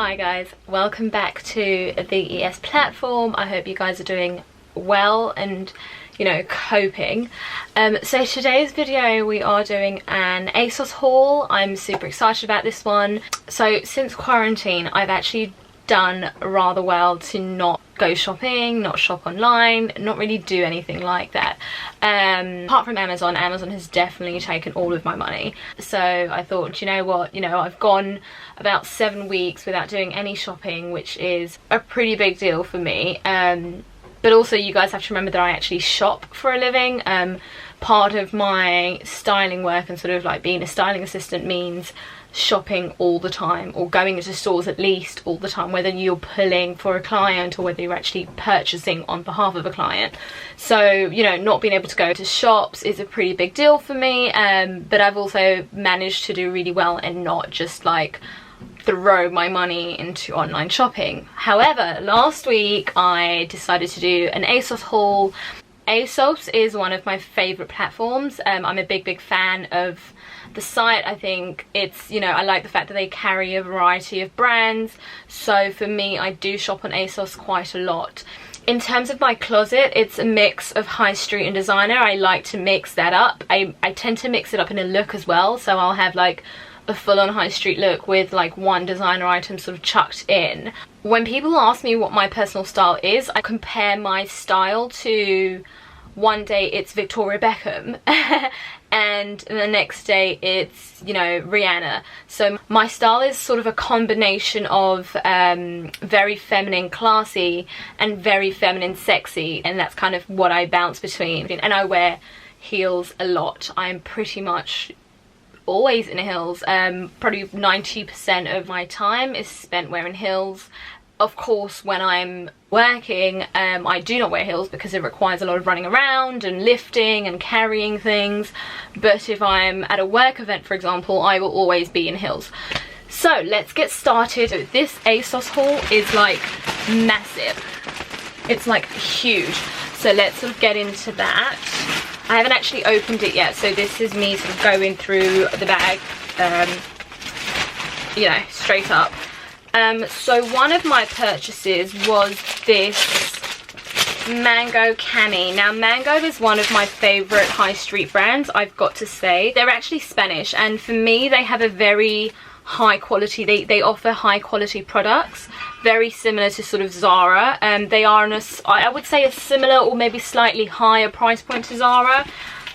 Hi guys, welcome back to the ES platform. I hope you guys are doing well and, you know, coping. So today's video we are doing an ASOS haul. I'm super excited about this one. So since quarantine I've actually done rather well to not go shopping, not shop online, not really do anything like that. Apart from Amazon has definitely taken all of my money. So I thought, you know what, I've gone about 7 weeks without doing any shopping, which is a pretty big deal for me. But also you guys have to remember that I actually shop for a living. Part of my styling work and sort of like being a styling assistant means shopping all the time, or going into stores at least all the time, whether you're pulling for a client or whether you're actually purchasing on behalf of a client. So, you know, not being able to go to shops is a pretty big deal for me, but I've also managed to do really well and not just like throw my money into online shopping. However, last week I decided to do an ASOS haul. ASOS is one of my favorite platforms. I'm a big fan of the site. I think it's, you know, I like the fact that they carry a variety of brands. So for me, I do shop on ASOS quite a lot. In terms of my closet, it's a mix of high street and designer. I like to mix that up. I tend to mix it up in a look as well. So I'll have like a full-on high street look with like one designer item sort of chucked in. When people ask me what my personal style is, I compare my style to, one day it's Victoria Beckham and the next day it's, you know, Rihanna. So my style is sort of a combination of very feminine classy and very feminine sexy, and that's kind of what I bounce between. And I wear heels a lot. I'm pretty much always in heels. Probably 90% of my time is spent wearing heels. Of course, when I'm working, I do not wear heels because it requires a lot of running around and lifting and carrying things. But if I'm at a work event, for example, I will always be in heels. So let's get started. So this ASOS haul is like massive. It's like huge. So let's sort of get into that. I haven't actually opened it yet, so this is me sort of going through the bag, you know, straight up. So one of my purchases was this Mango Cami. Now Mango is one of my favorite high street brands, I've got to say. They're actually Spanish, and for me they have a very high quality, they offer high quality products, very similar to sort of Zara. They are on I would say a similar or maybe slightly higher price point to Zara.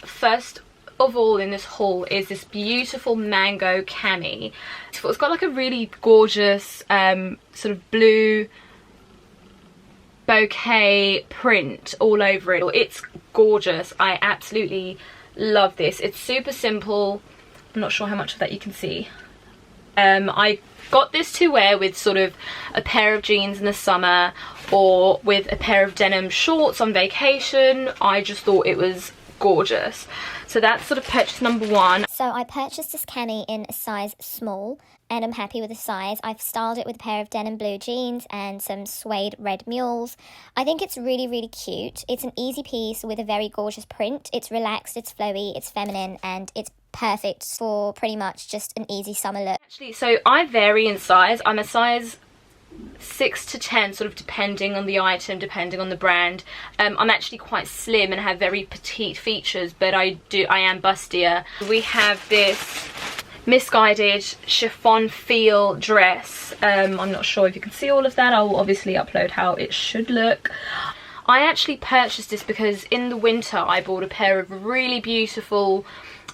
First of all in this haul is this beautiful Mango Cami. It's got like a really gorgeous sort of blue bouquet print all over it. It's gorgeous. I absolutely love this. It's super simple. I'm not sure how much of that you can see. I got this to wear with sort of a pair of jeans in the summer or with a pair of denim shorts on vacation. I just thought it was gorgeous. So that's sort of purchase number one. So I purchased this cami in a size small and I'm happy with the size. I've styled it with a pair of denim blue jeans and some suede red mules. I think it's really cute. It's an easy piece with a very gorgeous print. It's relaxed, it's flowy, it's feminine, and it's perfect for pretty much just an easy summer look. Actually, so I vary in size. I'm a size 6 to 10, sort of depending on the item, depending on the brand. I'm actually quite slim and have very petite features, but I am bustier. We have this misguided chiffon feel dress. I'm not sure if you can see all of that. I'll obviously upload how it should look. I actually purchased this because in the winter I bought a pair of really beautiful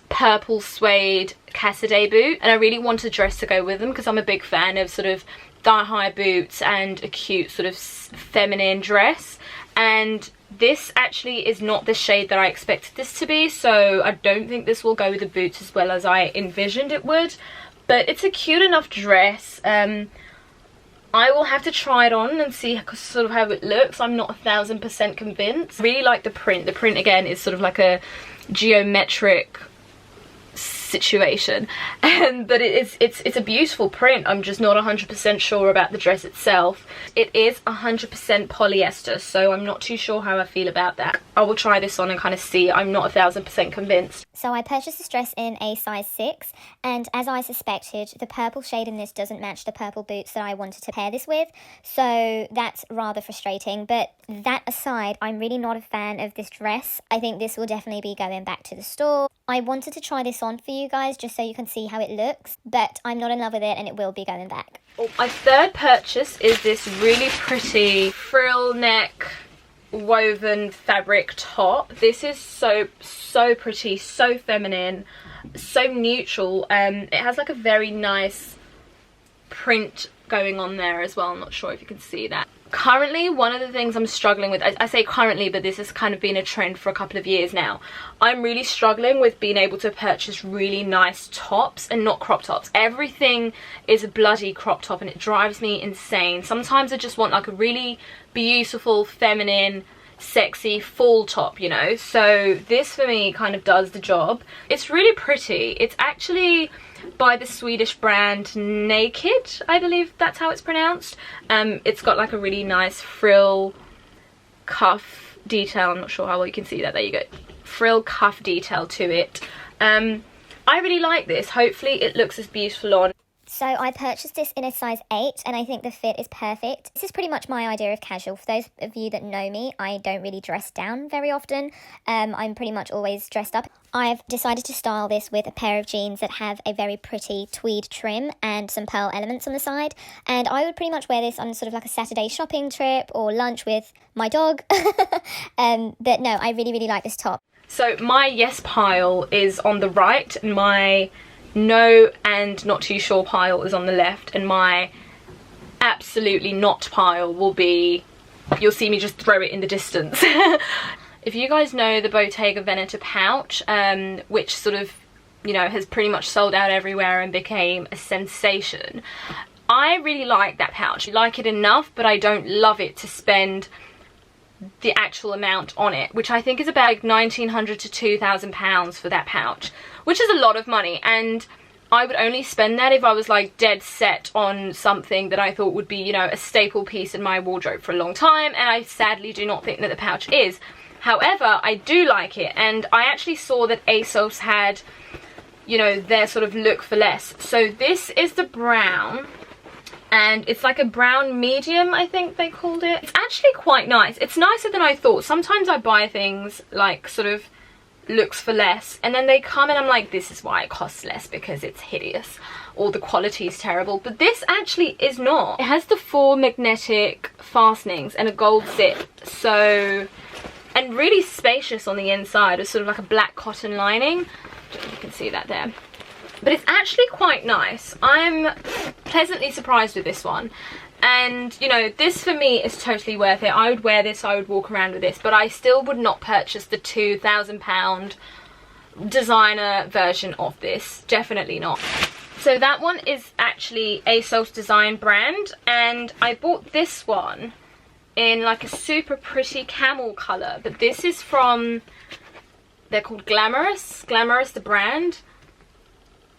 purple suede Cassidy boot, and I really want a dress to go with them because I'm a big fan of sort of thigh-high boots and a cute sort of feminine dress. And this actually is not the shade that I expected this to be, so I don't think this will go with the boots as well as I envisioned it would, but it's a cute enough dress. I will have to try it on and see sort of how it looks. I'm not 1000% convinced. I really like the print. The print again is sort of like a geometric situation. But it's a beautiful print. I'm just not 100% sure about the dress itself. It is 100% polyester, so I'm not too sure how I feel about that. I will try this on and kind of see. I'm not 1000% convinced. So I purchased this dress in a size 6, and as I suspected, the purple shade in this doesn't match the purple boots that I wanted to pair this with, so that's rather frustrating. But that aside, I'm really not a fan of this dress. I think this will definitely be going back to the store. I wanted to try this on for you guys just so you can see how it looks, but I'm not in love with it and it will be going back. My third purchase is this really pretty frill neck woven fabric top. This is so pretty, so feminine, so neutral. It has like a very nice print going on there as well. I'm not sure if you can see that. Currently, one of the things I'm struggling with, I say currently, but this has kind of been a trend for a couple of years now. I'm really struggling with being able to purchase really nice tops and not crop tops. Everything is a bloody crop top and it drives me insane. Sometimes I just want like a really beautiful, feminine, sexy full top, you know. So this for me kind of does the job. It's really pretty. It's actually by the Swedish brand Naked, I believe that's how it's pronounced. It's got like a really nice frill cuff detail. I'm not sure how well you can see that. There you go. Frill cuff detail to it. I really like this. Hopefully it looks as beautiful on. So I purchased this in a size 8 and I think the fit is perfect. This is pretty much my idea of casual. For those of you that know me, I don't really dress down very often. I'm pretty much always dressed up. I've decided to style this with a pair of jeans that have a very pretty tweed trim and some pearl elements on the side. And I would pretty much wear this on sort of like a Saturday shopping trip or lunch with my dog. But no, I really like this top. So my yes pile is on the right and my no and not too sure pile is on the left, and my absolutely not pile will be, you'll see me just throw it in the distance. If you guys know the Bottega Veneta pouch, which sort of, you know, has pretty much sold out everywhere and became a sensation, I really like that pouch. I like it enough, but I don't love it to spend the actual amount on it, which I think is about like £1,900 to £2,000 for that pouch, which is a lot of money. And I would only spend that if I was like dead set on something that I thought would be, you know, a staple piece in my wardrobe for a long time, and I sadly do not think that the pouch is. However, I do like it, and I actually saw that ASOS had, you know, their sort of look for less. So this is the brown, and it's like a brown medium, I think they called it. It's actually quite nice. It's nicer than I thought. Sometimes I buy things like sort of looks for less, and then they come and I'm like, this is why it costs less, because it's hideous or the quality is terrible. But this actually is not. It has the 4 magnetic fastenings and a gold zip, so, and really spacious on the inside with sort of like a black cotton lining. I don't know if you can see that there. But it's actually quite nice. I'm pleasantly surprised with this one. And, you know, this for me is totally worth it. I would wear this, I would walk around with this, but I still would not purchase the £2,000 designer version of this. Definitely not. So that one is actually ASOS design brand, and I bought this one in like a super pretty camel colour. But this is from, they're called Glamorous the brand.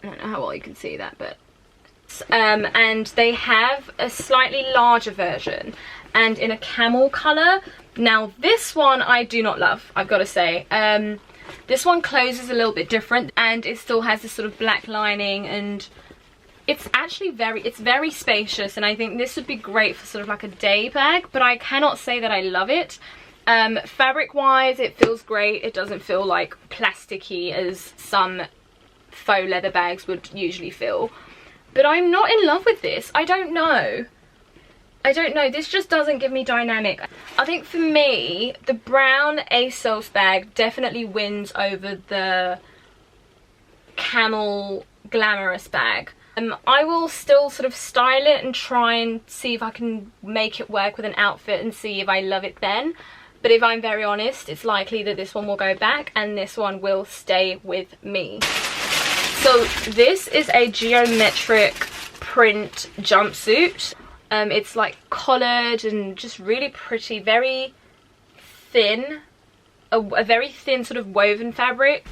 I don't know how well you can see that, but and they have a slightly larger version and in a camel colour. Now this one I do not love, I've got to say. This one closes a little bit different, and it still has this sort of black lining, and it's actually very spacious, and I think this would be great for sort of like a day bag, but I cannot say that I love it. Fabric wise it feels great. It doesn't feel like plasticky as some faux leather bags would usually feel, but I'm not in love with this. I don't know, this just doesn't give me dynamic. I think for me the brown ASOS bag definitely wins over the camel Glamorous bag. I will still sort of style it and try and see if I can make it work with an outfit and see if I love it then. But if I'm very honest, it's likely that this one will go back and this one will stay with me. So this is a geometric print jumpsuit. It's like collared and just really pretty, very thin, a very thin sort of woven fabric.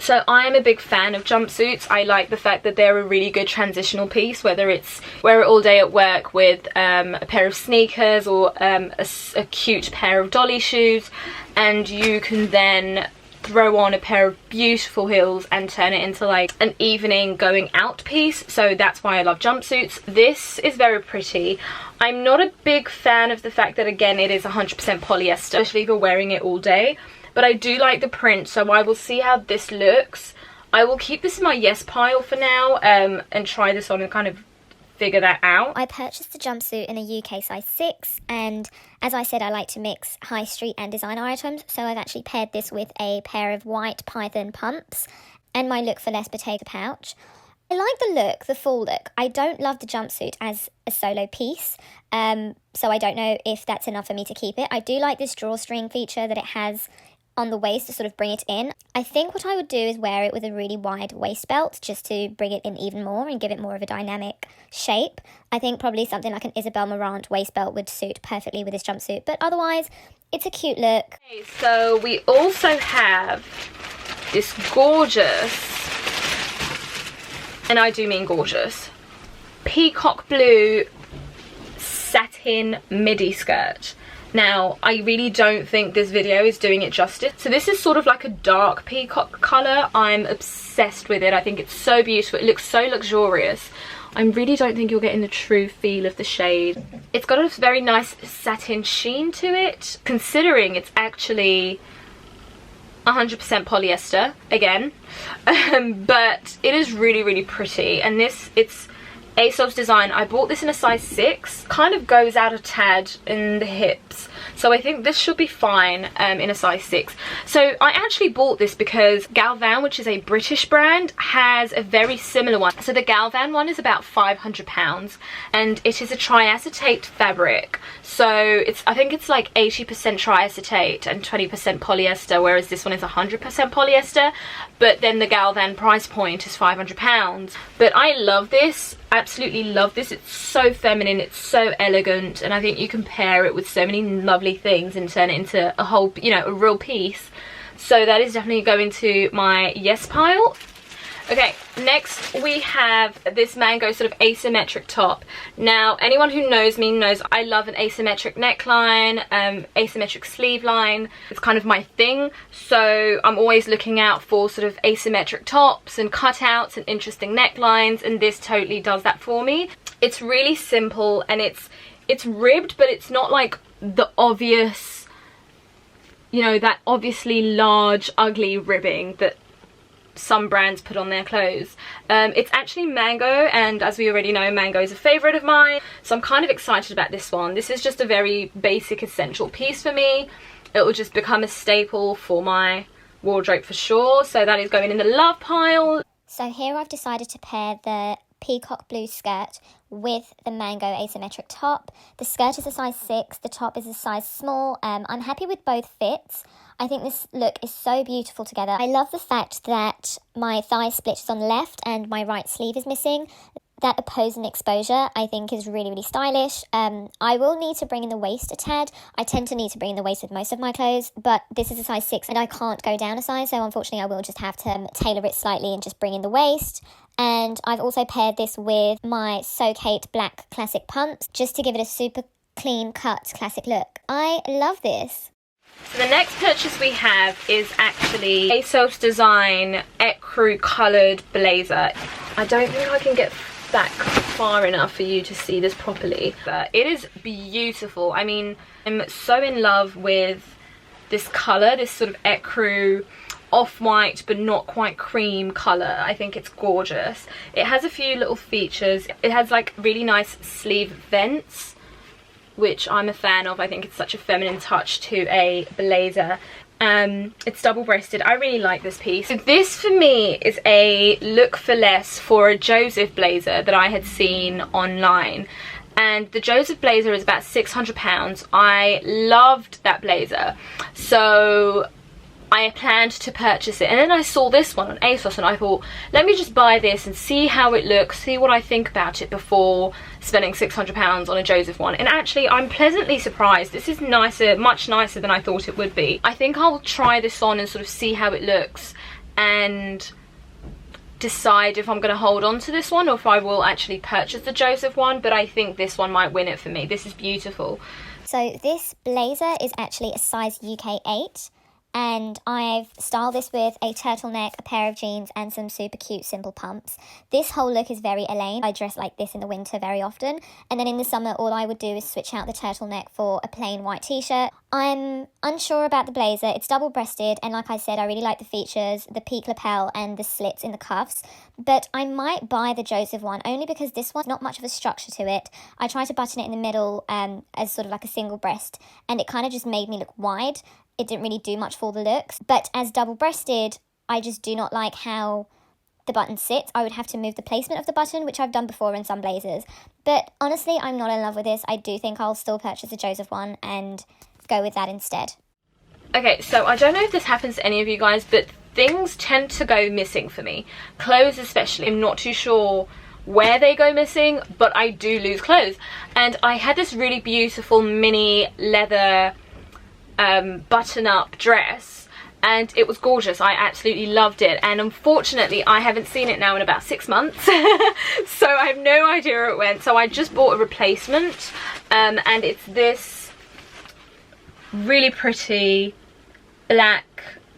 So I am a big fan of jumpsuits. I like the fact that they're a really good transitional piece, whether it's wear it all day at work with a pair of sneakers or a cute pair of dolly shoes, and you can then throw on a pair of beautiful heels and turn it into like an evening going out piece. So that's why I love jumpsuits. This is very pretty. I'm not a big fan of the fact that, again, it is 100% polyester, especially if you're wearing it all day, but I do like the print, so I will see how this looks. I will keep this in my yes pile for now, and try this on and kind of figure that out. I purchased the jumpsuit in a UK size 6, and as I said, I like to mix high street and designer items, so I've actually paired this with a pair of white python pumps and my Look for Less Bottega pouch. I like the look, the full look. I don't love the jumpsuit as a solo piece, so I don't know if that's enough for me to keep it. I do like this drawstring feature that it has on the waist to sort of bring it in. I think what I would do is wear it with a really wide waist belt just to bring it in even more and give it more of a dynamic shape. I think probably something like an Isabel Marant waist belt would suit perfectly with this jumpsuit, but otherwise it's a cute look. Okay, so we also have this gorgeous, and I do mean gorgeous, peacock blue satin midi skirt. Now, I really don't think this video is doing it justice. So this is sort of like a dark peacock colour. I'm obsessed with it. I think it's so beautiful. It looks so luxurious. I really don't think you're getting the true feel of the shade. It's got a very nice satin sheen to it, considering it's actually 100% polyester, again. But it is really, really pretty. And it's ASOS design. I bought this in a size 6, kind of goes out a tad in the hips, so I think this should be fine in a size 6. So I actually bought this because Galvan, which is a British brand, has a very similar one. So the Galvan one is about £500 and it is a triacetate fabric, so I think it's like 80% triacetate and 20% polyester, whereas this one is 100% polyester, but then the Galvan price point is £500. But I love this, absolutely love this. It's so feminine, it's so elegant, and I think you can pair it with so many lovely things and turn it into a whole, you know, a real piece. So that is definitely going to my yes pile. Okay, next we have this mango sort of asymmetric top. Now, anyone who knows me knows I love an asymmetric neckline, asymmetric sleeve line. It's kind of my thing, so I'm always looking out for sort of asymmetric tops and cutouts and interesting necklines, and this totally does that for me. It's really simple and it's ribbed, but it's not like the obvious, you know, that obviously large ugly ribbing that some brands put on their clothes. It's actually mango, and as we already know, mango is a favorite of mine, so I'm kind of excited about this one. This is just a very basic essential piece for me. It will just become a staple for my wardrobe for sure, so that is going in the love pile. So here I've decided to pair the peacock blue skirt with the mango asymmetric top. The skirt is a size 6, the top is a size small. I'm happy with both fits. I think this look is so beautiful together. I love the fact that my thigh split is on the left and my right sleeve is missing. That opposing exposure I think is really, really stylish. I will need to bring in the waist a tad. I tend to need to bring in the waist with most of my clothes, but this is a size 6 and I can't go down a size, so unfortunately I will just have to tailor it slightly and just bring in the waist. And I've also paired this with my So Kate black classic pumps just to give it a super clean cut classic look. I love this. So the next purchase we have is actually ASOS design ecru coloured blazer. I don't think I can get back far enough for you to see this properly, but it is beautiful. I mean, I'm so in love with this colour, this sort of ecru off-white but not quite cream colour. I think it's gorgeous. It has a few little features. It has like really nice sleeve vents, which I'm a fan of. I think it's such a feminine touch to a blazer. It's double-breasted. I really like this piece. So this for me is a look for less for a Joseph blazer that I had seen online, and the Joseph blazer is about £600. I loved that blazer, so I planned to purchase it, and then I saw this one on ASOS and I thought, let me just buy this and see how it looks, see what I think about it before spending £600 on a Joseph one. And actually I'm pleasantly surprised. This is nicer, much nicer than I thought it would be. I think I'll try this on and sort of see how it looks, and decide if I'm going to hold on to this one or if I will actually purchase the Joseph one, but I think this one might win it for me. This is beautiful. So this blazer is actually a size UK 8, and I've styled this with a turtleneck, a pair of jeans, and some super cute simple pumps. This whole look is very Elaine. I dress like this in the winter very often, and then in the summer all I would do is switch out the turtleneck for a plain white t-shirt. I'm unsure about the blazer. It's double-breasted, and like I said, I really like the features, the peak lapel and the slits in the cuffs, but I might buy the Joseph one only because this one's not much of a structure to it. I tried to button it in the middle as sort of like a single breast, and it kind of just made me look wide. It didn't really do much for the looks, but as double-breasted, I just do not like how the button sits. I would have to move the placement of the button, which I've done before in some blazers. But honestly, I'm not in love with this. I do think I'll still purchase the Joseph one and go with that instead. Okay, so I don't know if this happens to any of you guys, but things tend to go missing for me. Clothes especially. I'm not too sure where they go missing, but I do lose clothes. And I had this really beautiful mini leather button-up dress, and it was gorgeous. I absolutely loved it, and unfortunately I haven't seen it now in about 6 months. So I have no idea where it went. So I just bought a replacement, and it's this really pretty black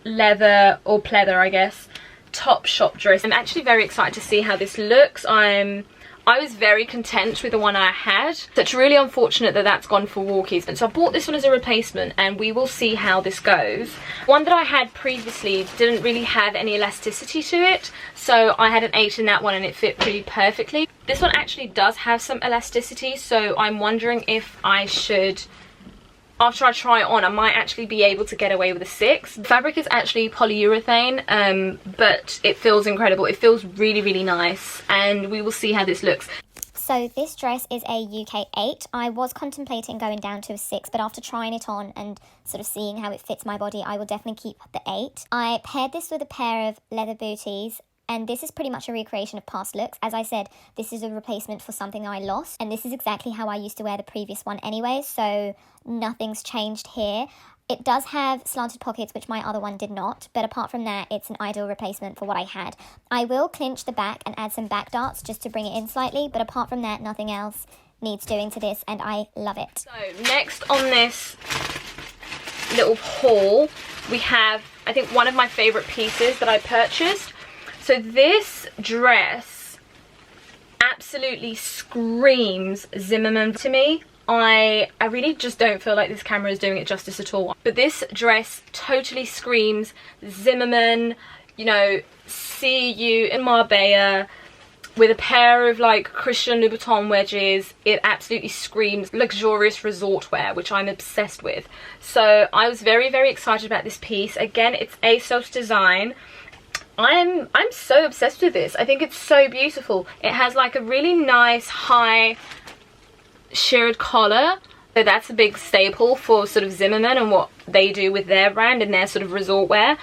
leather, or pleather I guess, top shop dress. I'm actually very excited to see how this looks. I was very content with the one I had. So it's really unfortunate that that's gone for walkies. And so I bought this one as a replacement, and we will see how this goes. One that I had previously didn't really have any elasticity to it, so I had an 8 in that one and it fit pretty perfectly. This one actually does have some elasticity, so I'm wondering if I should, after I try it on, I might actually be able to get away with a 6. The fabric is actually polyurethane, but it feels incredible. It feels really, really nice, and we will see how this looks. So this dress is a UK 8. I was contemplating going down to a 6, but after trying it on and sort of seeing how it fits my body, I will definitely keep the 8. I paired this with a pair of leather booties, and this is pretty much a recreation of past looks. As I said, this is a replacement for something I lost, and this is exactly how I used to wear the previous one anyway, so nothing's changed here. It does have slanted pockets, which my other one did not, but apart from that, it's an ideal replacement for what I had. I will clinch the back and add some back darts just to bring it in slightly, but apart from that, nothing else needs doing to this, and I love it. So next on this little haul, we have, I think, one of my favourite pieces that I purchased. So this dress absolutely screams Zimmermann to me. I really just don't feel like this camera is doing it justice at all. But this dress totally screams Zimmermann, you know, see you in Marbella with a pair of like Christian Louboutin wedges. It absolutely screams luxurious resort wear, which I'm obsessed with. So I was very, very excited about this piece. Again, it's ASOS design. I'm so obsessed with this. I think it's so beautiful. It has like a really nice high sheared collar, so that's a big staple for sort of Zimmermann and what they do with their brand and their sort of resort wear.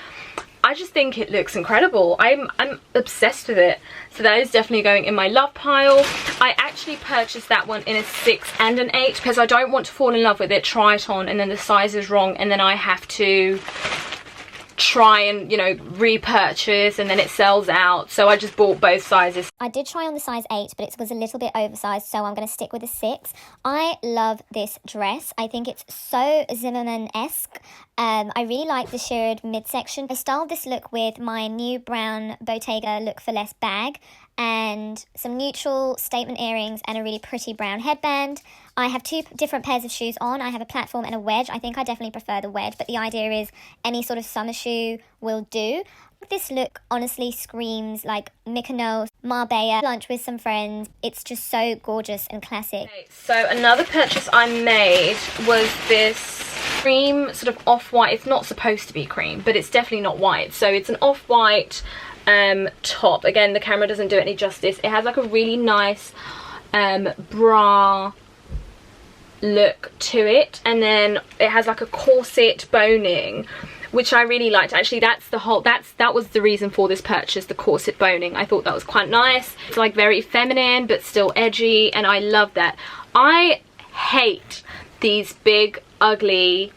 I just think it looks incredible. I'm obsessed with it. So that is definitely going in my love pile. I actually purchased that one in a 6 and an 8 because I don't want to fall in love with it, try it on, and then the size is wrong, and then I have to try and, you know, repurchase and then it sells out. So I just bought both sizes. I did try on the size 8, but it was a little bit oversized, so I'm going to stick with a 6. I love this dress. I think it's so Zimmermann-esque. I really like the sheared midsection. I styled this look with my new brown Bottega Look for Less bag and some neutral statement earrings and a really pretty brown headband. I have 2 different pairs of shoes on. I have a platform and a wedge. I think I definitely prefer the wedge, but the idea is any sort of summer shoe will do. This look honestly screams like Mykonos, Marbella, lunch with some friends. It's just so gorgeous and classic. Okay, so another purchase I made was this cream sort of off-white. It's not supposed to be cream, but it's definitely not white. So it's an off-white top. Again, the camera doesn't do it any justice. It has like a really nice bra look to it, and then it has like a corset boning, which I really liked. Actually, that was the reason for this purchase, the corset boning. I thought that was quite nice. It's like very feminine but still edgy, and I love that. I hate these big ugly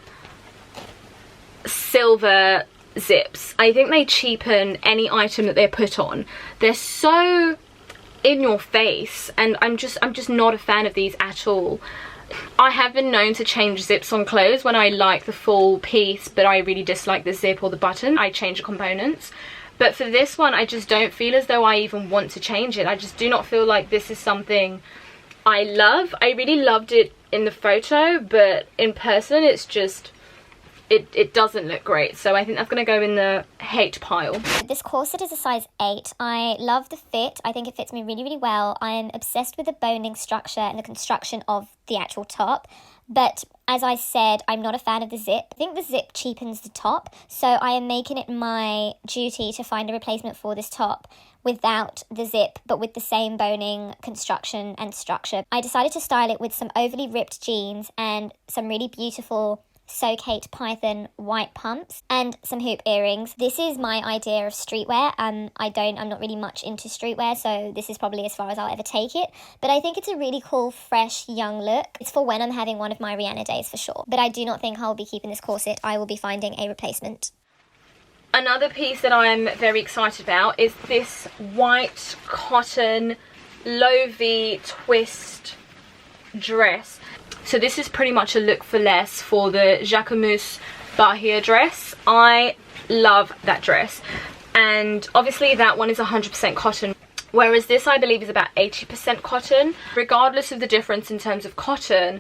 silver zips. I think they cheapen any item that they're put on. They're so in your face, and I'm just not a fan of these at all. I have been known to change zips on clothes when I like the full piece but I really dislike the zip or the button. I change the components. But for this one, I just don't feel as though I even want to change it. I just do not feel like this is something I love. I really loved it in the photo, but in person it's just, it doesn't look great. So I think that's going to go in the hate pile. This corset is a size 8. I love the fit. I think it fits me really, really well. I'm obsessed with the boning structure and the construction of the actual top. But as I said, I'm not a fan of the zip. I think the zip cheapens the top. So I am making it my duty to find a replacement for this top without the zip, but with the same boning construction and structure. I decided to style it with some overly ripped jeans and some really beautiful So Kate Python white pumps and some hoop earrings. This is my idea of streetwear. I'm not really much into streetwear, so this is probably as far as I'll ever take it. But I think it's a really cool, fresh, young look. It's for when I'm having one of my Rihanna days for sure. But I do not think I'll be keeping this corset. I will be finding a replacement. Another piece that I'm very excited about is this white cotton low V twist dress. So this is pretty much a look for less for the Jacquemus Bahia dress. I love that dress. And obviously that one is 100% cotton. Whereas this, I believe, is about 80% cotton. Regardless of the difference in terms of cotton,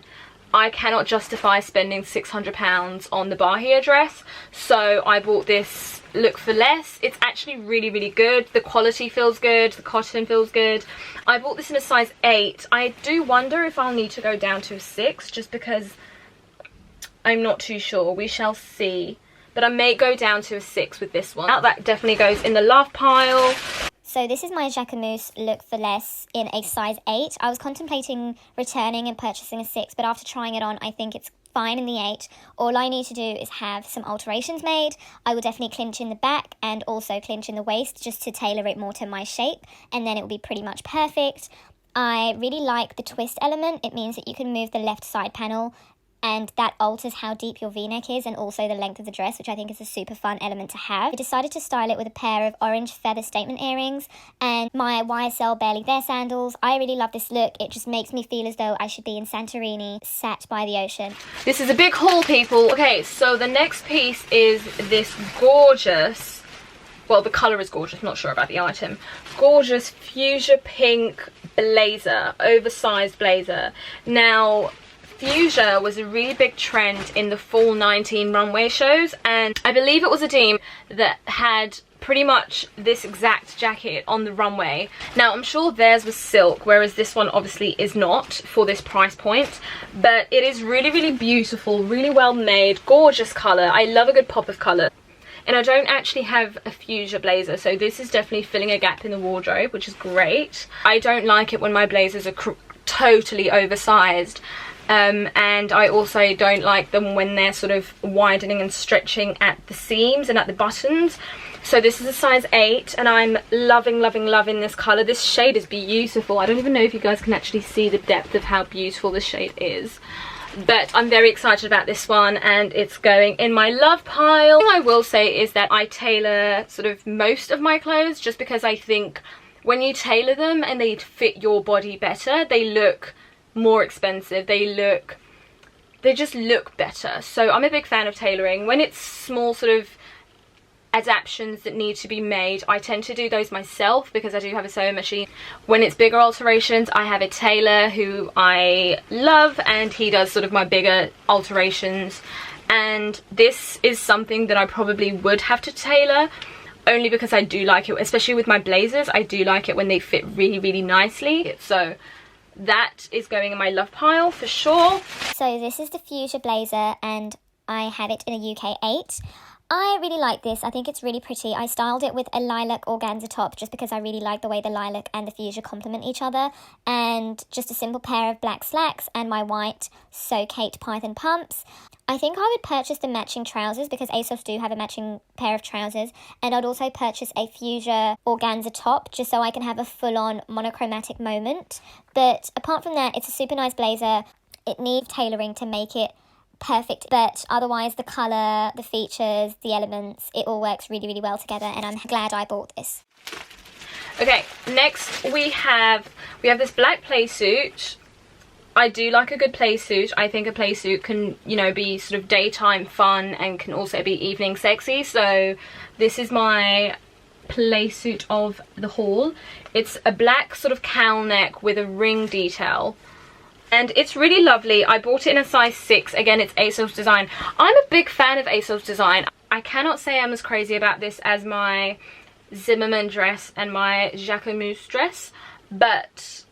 I cannot justify spending £600 on the Bahia dress. So I bought this look for less. It's actually really, really good. The quality feels good. The cotton feels good. I bought this in a size 8. I do wonder if I'll need to go down to a 6 just because I'm not too sure. We shall see. But I may go down to a 6 with this one. That definitely goes in the love pile. So this is my Jacquemus look for less in a size 8. I was contemplating returning and purchasing a 6, but after trying it on, I think it's fine in the 8. All I need to do is have some alterations made. I will definitely clinch in the back and also clinch in the waist just to tailor it more to my shape, and then it will be pretty much perfect. I really like the twist element. It means that you can move the left side panel, and that alters how deep your v-neck is and also the length of the dress, which I think is a super fun element to have. I decided to style it with a pair of orange feather statement earrings and my YSL Barely There sandals. I really love this look. It just makes me feel as though I should be in Santorini, sat by the ocean. This is a big haul, people. Okay, so the next piece is this gorgeous, well, the colour is gorgeous, not sure about the item, gorgeous fuchsia pink blazer, oversized blazer. Now, fuchsia was a really big trend in the fall 19 runway shows, and I believe it was a team that had pretty much this exact jacket on the runway. Now, I'm sure theirs was silk, whereas this one obviously is not for this price point, but it is really, really beautiful, really well made, gorgeous colour. I love a good pop of colour. And I don't actually have a fuchsia blazer, so this is definitely filling a gap in the wardrobe, which is great. I don't like it when my blazers are totally oversized. And I also don't like them when they're sort of widening and stretching at the seams and at the buttons. So this is a size 8 and I'm loving, loving, loving this colour. This shade is beautiful. I don't even know if you guys can actually see the depth of how beautiful this shade is. But I'm very excited about this one and it's going in my love pile. What I will say is that I tailor sort of most of my clothes just because I think when you tailor them and they fit your body better, they look more expensive, they just look better. So I'm a big fan of tailoring. When it's small sort of adaptations that need to be made, I tend to do those myself because I do have a sewing machine. When it's bigger alterations, I have a tailor who I love and he does sort of my bigger alterations, and this is something that I probably would have to tailor only because I do like it, especially with my blazers. I do like it when they fit really, really nicely. So that is going in my love pile for sure. So this is the fuchsia blazer and I have it in a UK 8. I really like this. I think it's really pretty. I styled it with a lilac organza top just because I really like the way the lilac and the fuchsia complement each other, and just a simple pair of black slacks and my white So Kate Python pumps. I think I would purchase the matching trousers because ASOS do have a matching pair of trousers, and I'd also purchase a fuchsia organza top just so I can have a full-on monochromatic moment. But apart from that, it's a super nice blazer. It needs tailoring to make it perfect, but otherwise the colour, the features, the elements, it all works really, really well together, and I'm glad I bought this. Okay, next we have this black playsuit. I do like a good playsuit. I think a playsuit can, you know, be sort of daytime fun and can also be evening sexy. So this is my playsuit of the haul. It's a black sort of cowl neck with a ring detail. And it's really lovely. I bought it in a size 6. Again, it's ASOS design. I'm a big fan of ASOS design. I cannot say I'm as crazy about this as my Zimmermann dress and my Jacquemus dress, but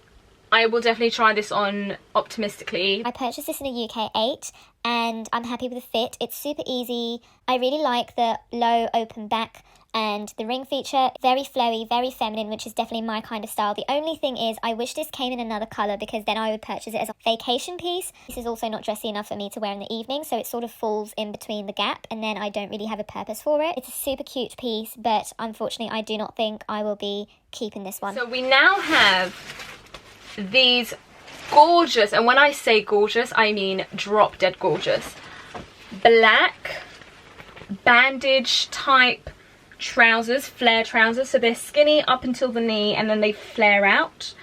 I will definitely try this on optimistically. I purchased this in a UK 8 and I'm happy with the fit. It's super easy. I really like the low open back and the ring feature. Very flowy, very feminine, which is definitely my kind of style. The only thing is I wish this came in another colour, because then I would purchase it as a vacation piece. This is also not dressy enough for me to wear in the evening, so it sort of falls in between the gap and then I don't really have a purpose for it. It's a super cute piece, but unfortunately I do not think I will be keeping this one. So we now have these gorgeous, and when I say gorgeous I mean drop dead gorgeous, black bandage type trousers, flare trousers. So they're skinny up until the knee and then they flare out.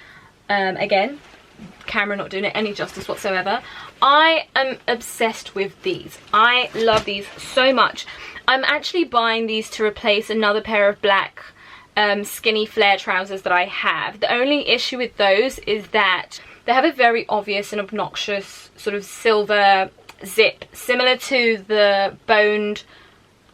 Again, camera not doing it any justice whatsoever. I am obsessed with these. I love these so much. I'm actually buying these to replace another pair of black skinny flare trousers that I have. The only issue with those is that they have a very obvious and obnoxious sort of silver zip, similar to the boned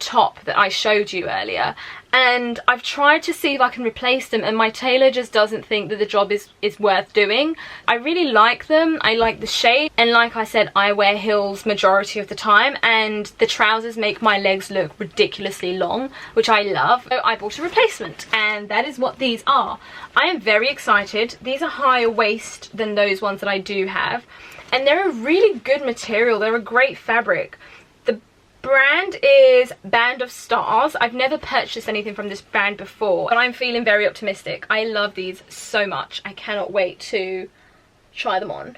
top that I showed you earlier, and I've tried to see if I can replace them and my tailor just doesn't think that the job is worth doing. I really like them, I like the shape, and like I said, I wear heels majority of the time and the trousers make my legs look ridiculously long, which I love. So I bought a replacement and that is what these are. I am very excited. These are higher waist than those ones that I do have, and they're a really good material. They're a great fabric. Brand is Band of Stars. I've never purchased anything from this brand before, but I'm feeling very optimistic. I love these so much. I cannot wait to try them on.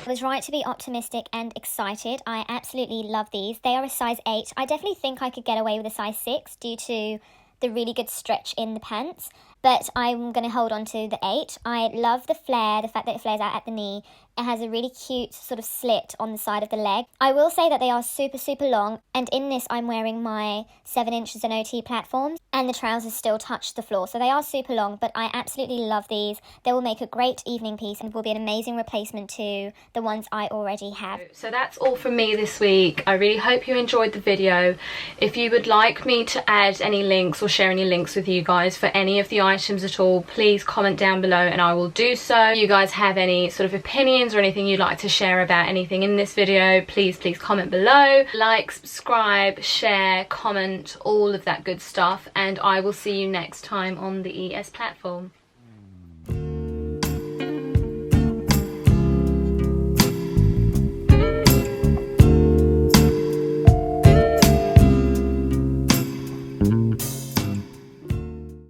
I was right to be optimistic and excited. I absolutely love these. They are a size 8. I definitely think I could get away with a size 6 due to the really good stretch in the pants, but I'm going to hold on to the 8. I love the flare, the fact that it flares out at the knee. It has a really cute sort of slit on the side of the leg. I will say that they are super, super long, and in this I'm wearing my 7 inches and OT platforms, and the trousers still touch the floor, so they are super long, but I absolutely love these. They will make a great evening piece and will be an amazing replacement to the ones I already have. So that's all from me this week. I really hope you enjoyed the video. If you would like me to add any links or share any links with you guys for any of the items at all, please comment down below and I will do so. If you guys have any sort of opinions or anything you'd like to share about anything in this video, please comment below. Like, subscribe, share, comment, all of that good stuff, and I will see you next time on the ES platform.